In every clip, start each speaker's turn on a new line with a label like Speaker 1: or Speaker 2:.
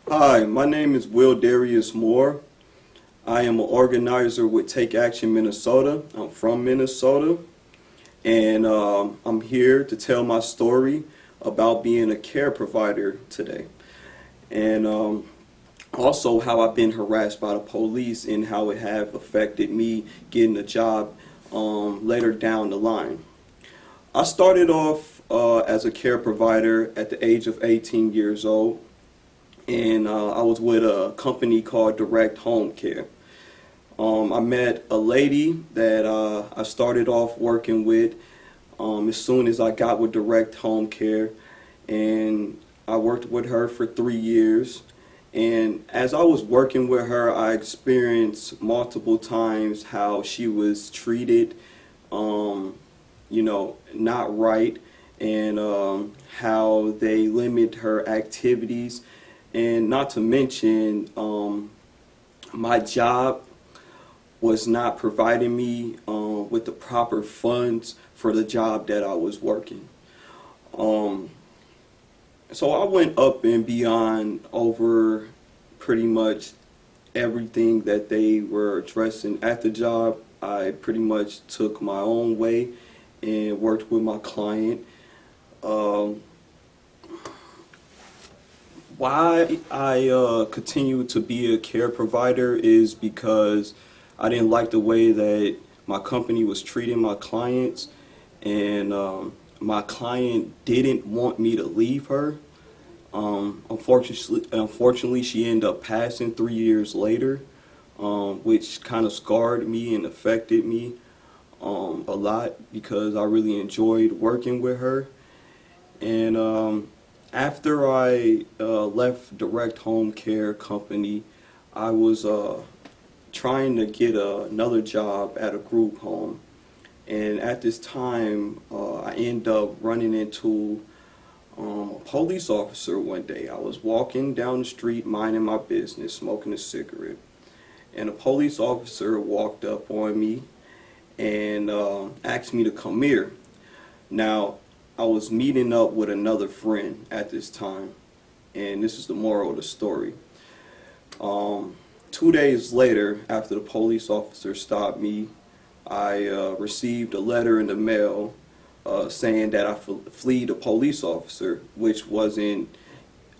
Speaker 1: Hi, my name is Will Darius Moore. I am an organizer with Take Action Minnesota. I'm from Minnesota, and I'm here to tell my story about being a care provider today, and also how I've been harassed by the police and how it have affected me getting a job later down the line. I started off as a care provider at the age of 18 years old, and I was with a company called Direct Home Care. I met a lady that I started off working with as soon as I got with Direct Home Care, and I worked with her for 3 years. And as I was working with her, I experienced multiple times how she was treated, not right, and how they limit her activities, and not to mention my job was not providing me with the proper funds for the job that I was working. Um, so I went up and beyond over pretty much everything that they were addressing at the job. I pretty much took my own way and worked with my client. Um, why I continue to be a care provider is because I didn't like the way that my company was treating my clients, and my client didn't want me to leave her. Unfortunately, she ended up passing 3 years later, which kind of scarred me and affected me a lot because I really enjoyed working with her. And after I left Direct Home Care Company, I was trying to get another job at a group home. And at this time, I ended up running into a police officer one day. I was walking down the street minding my business, smoking a cigarette. And a police officer walked up on me and asked me to come here. Now, I was meeting up with another friend at this time, and this is the moral of the story. 2 days later, after the police officer stopped me, I received a letter in the mail saying that I fleed a police officer, which wasn't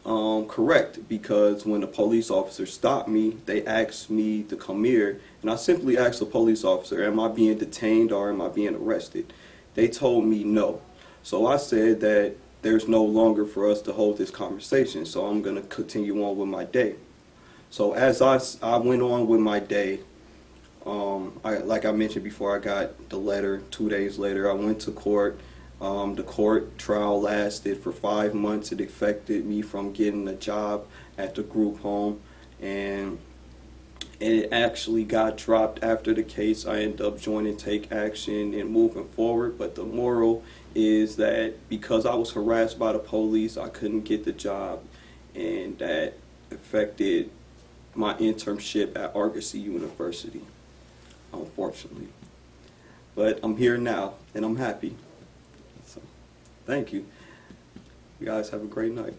Speaker 1: correct, because when the police officer stopped me, they asked me to come here, and I simply asked the police officer, am I being detained or am I being arrested? They told me no. So I said that there's no longer for us to hold this conversation, so I'm going to continue on with my day. So as I went on with my day, like I mentioned before, I got the letter 2 days later. I went to court. The court trial lasted for 5 months. It affected me from getting a job at the group home, and it actually got dropped after the case. I ended up joining Take Action and moving forward. But the moral is that because I was harassed by the police, I couldn't get the job, and that affected my internship at Argosy University, unfortunately. But I'm here now, and I'm happy. So, thank you. You guys have a great night.